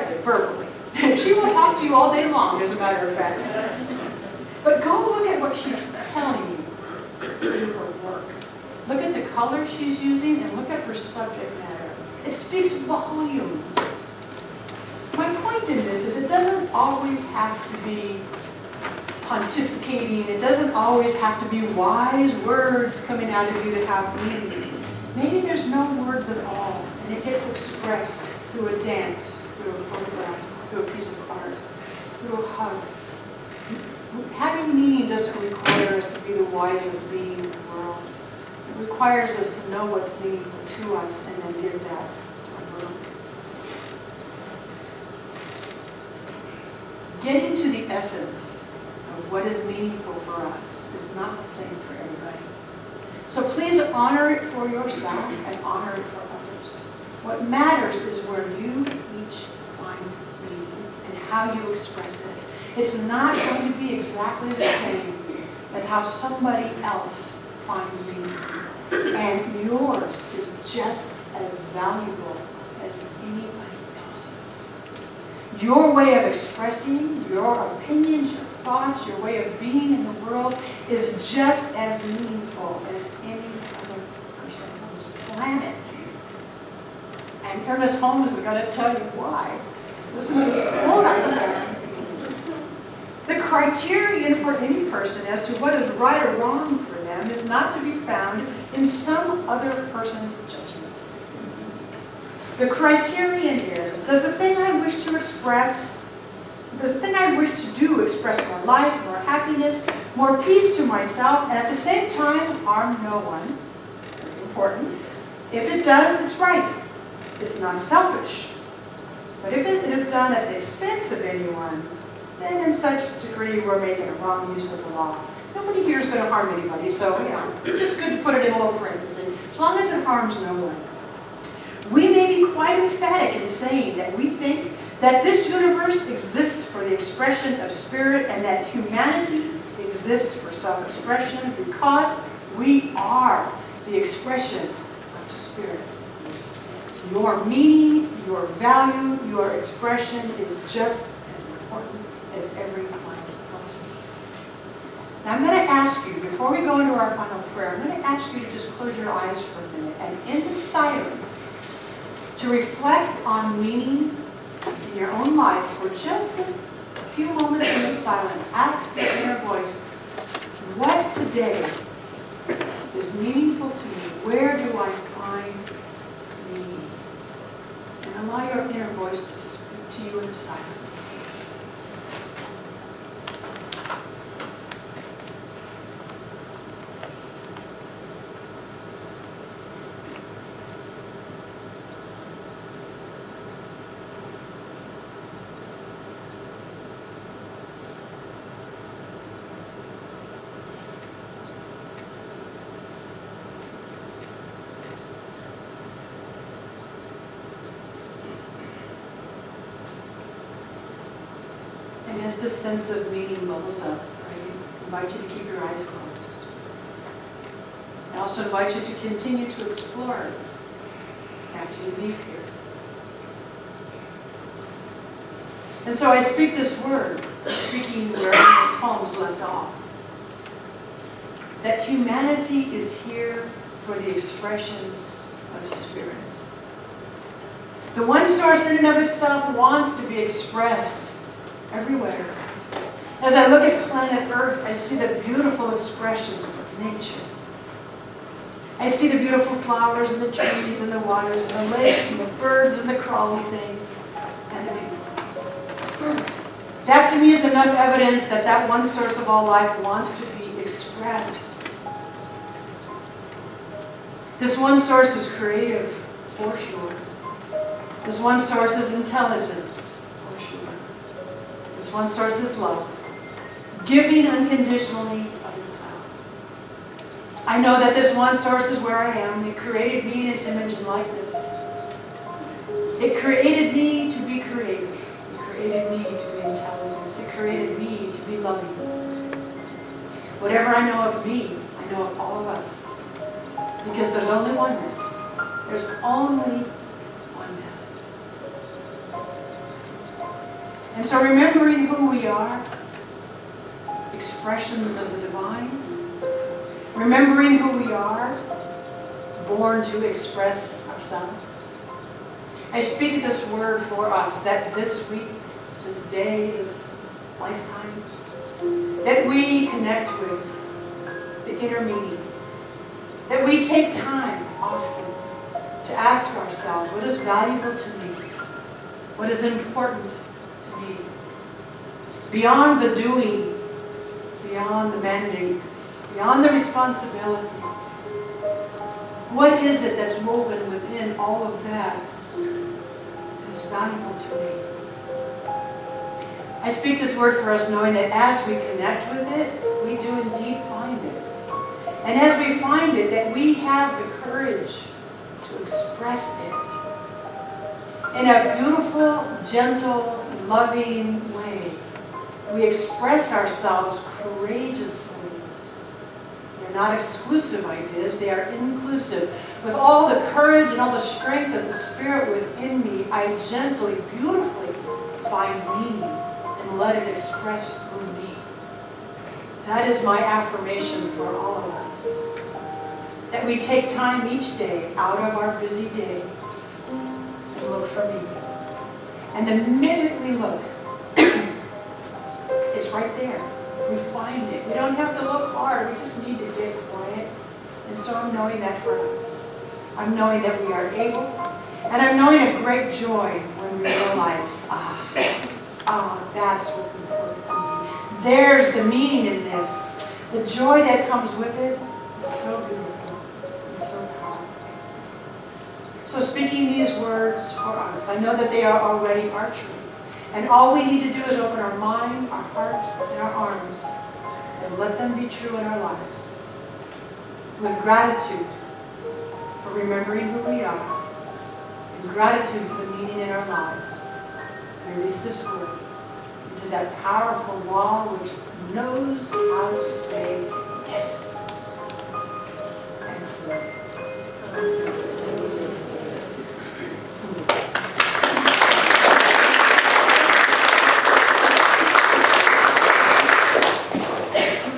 express it verbally. She will talk to you all day long, as a matter of fact. But go look at what she's telling you through her work. Look at the color she's using and look at her subject matter. It speaks volumes. My point in this is it doesn't always have to be pontificating. It doesn't always have to be wise words coming out of you to have meaning. Maybe there's no words at all, and it gets expressed through a dance, through a photograph, through a piece of art, through a hug. Having meaning doesn't require us to be the wisest being in the world. It requires us to know what's meaningful to us and then give that to our world. Getting to the essence of what is meaningful for us is not the same for everybody. So please honor it for yourself and honor it for others. What matters is where you each find meaning and how you express it. It's not going to be exactly the same as how somebody else finds meaning. And yours is just as valuable as anybody else's. Your way of expressing your opinions, your thoughts, your way of being in the world is just as meaningful as any other person on this planet. And Ernest Holmes is going to tell you why. Listen to this quote I look at. The criterion for any person as to what is right or wrong for them is not to be found in some other person's judgment. The criterion is, does the thing I wish to express, does the thing I wish to do express more life, more happiness, more peace to myself, and at the same time harm no one? Very important. If it does, it's right. It's not selfish. But if it is done at the expense of anyone, then in such degree we're making a wrong use of the law. Nobody here is going to harm anybody, so it's just good to put it in a little parenthesis, as long as it harms no one. We may be quite emphatic in saying that we think that this universe exists for the expression of spirit and that humanity exists for self-expression because we are the expression of spirit. Your meaning, your value, your expression is just as important as everyone else's. Now I'm going to ask you, before we go into our final prayer, I'm going to ask you to just close your eyes for a minute and in the silence to reflect on meaning in your own life for just a few moments in the silence. Ask your inner voice, what today is meaningful to me? Where do I find meaning? And allow your inner voice to speak to you in silence. And as this sense of meaning bubbles up, I invite you to keep your eyes closed. I also invite you to continue to explore it after you leave here. And so I speak this word, speaking where Ernest Holmes left off, that humanity is here for the expression of spirit. The one source in and of itself wants to be expressed everywhere. As I look at planet Earth, I see the beautiful expressions of nature. I see the beautiful flowers and the trees and the waters and the lakes and the birds and the crawling things and the people. That to me is enough evidence that that one source of all life wants to be expressed. This one source is creative, for sure. This one source is intelligence, for sure. This one source is love, giving unconditionally of itself. I know that this one source is where I am. It created me in its image and likeness. It created me to be creative. It created me to be intelligent. It created me to be loving. Whatever I know of me, I know of all of us. Because there's only oneness. There's only oneness. And so remembering who we are, expressions of the divine, remembering who we are, born to express ourselves. I speak this word for us, that this week, this day, this lifetime, that we connect with the inner meaning, that we take time often to ask ourselves, what is valuable to me? What is important to me? Beyond the doing, beyond the mandates, beyond the responsibilities, what is it that's woven within all of that that is valuable to me? I speak this word for us knowing that as we connect with it, we do indeed find it. And as we find it, that we have the courage to express it in a beautiful, gentle, loving way. We express ourselves courageously. They're not exclusive ideas, they are inclusive. With all the courage and all the strength of the Spirit within me, I gently, beautifully find meaning and let it express through me. That is my affirmation for all of us. That we take time each day out of our busy day and look for meaning. And the minute we look, it's right there. We find it. We don't have to look hard. We just need to get quiet. And so I'm knowing that for us. I'm knowing that we are able. And I'm knowing a great joy when we realize, that's what's important to me. There's the meaning in this. The joy that comes with it is so beautiful and so powerful. So speaking these words for us, I know that they are already our truth. And all we need to do is open our mind, our heart, and our arms and let them be true in our lives. With gratitude for remembering who we are and gratitude for the meaning in our lives, release this word into that powerful wall which knows how to say yes. And so.